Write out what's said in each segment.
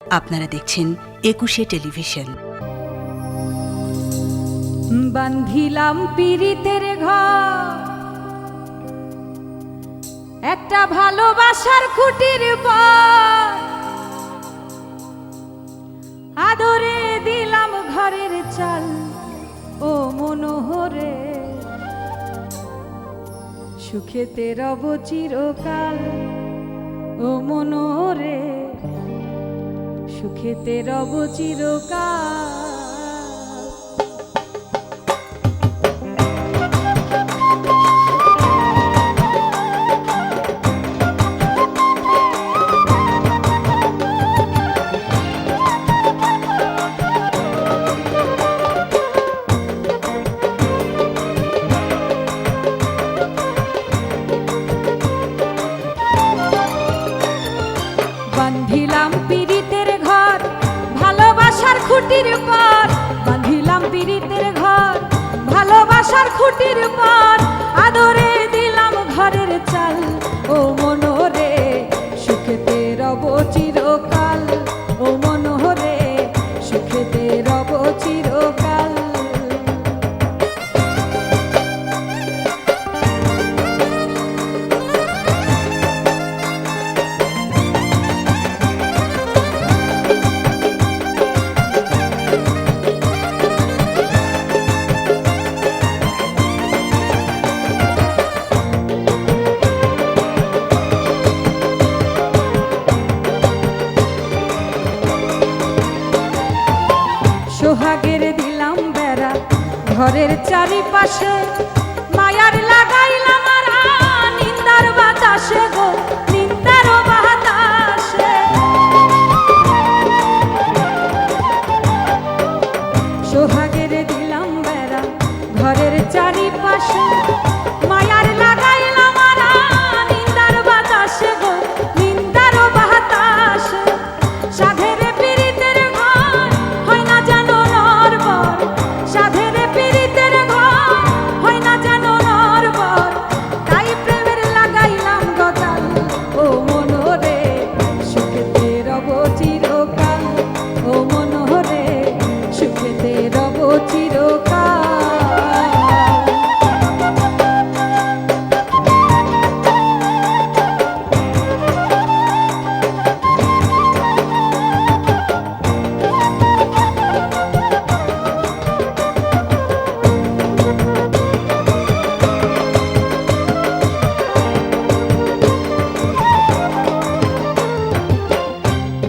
আপনারা দেখছেন ২১শে টেলিভিশন। বান্ধিলাম পীড়িতের ঘর, একটা ভালোবাসার খুঁটির পর আদরে দিলাম ঘরের চাল। ও মনোহরে সুখেতে রব চিরকাল। ও মনোহরে সুখেতে রব চিরকাল। বান্ধিলাম পীড়িতের ঘর, ভালোবাসার খুঁটির পর। বান্ধিলাম পীড়িতের ঘর, ভালোবাসার খুঁটির পর আদরে দিলাম ঘরের চাল। ও মনোহরে সুখেতে রব চিরকাল। ও মনোহরে সুখেতে রব চিরকাল। সোহাগের দিলাম বেড়া ঘরের চারিপাশে, মায়ার লাগাইলাম আরা নিন্দার বাতাসে গো, নিন্দার বাতাসে। সোহাগের দিলাম বেড়া ঘরের চারিপাশে, মায়ার লাগাইলাম আরা নিন্দার বাতাসে গো, নিন্দার বাতাসে। সাধের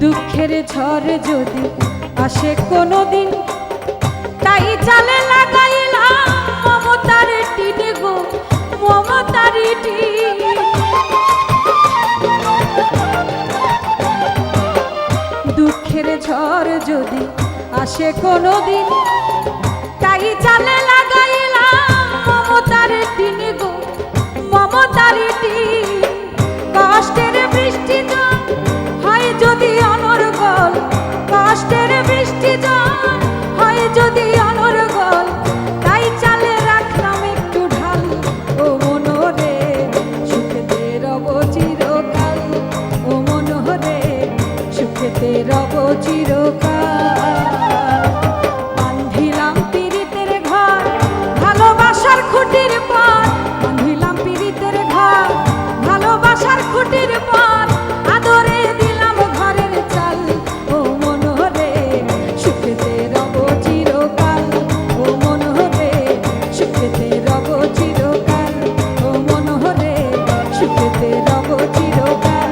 দুঃখের ঝড় যদি আসে কোনোদিন, তাই জালে লাগাইলাম মমতার টিন গো, মমতার টিন। দুঃখের ঝড় যদি আসে কোনোদিন, তাই জালে লাগাইলাম মমতার টিন গো, মমতার টিন। কষ্টের বৃষ্টি হয় যদি অনর্গল, কষ্টের বৃষ্টি হয় যদি অনর্গল, তাই চালে রাখলাম একটু ঢাল। ও মনোহরে সুখেতে রব চিরকাল। ও মনোহরে সুখেতে রব চিরকাল। বান্ধিলাম পীড়িতের ঘর, ভালোবাসার খুঁটির পর। বান্ধিলাম পীড়িতের ঘর, ভালোবাসার খুঁটির পর আদরে দিলাম ঘরের চাল। ও মনোহরে সুখেতে রব চিরকাল। ও মনোহরে সুখেতে রব চিরকাল। ও মনোহরে সুখেতে রব চিরকাল।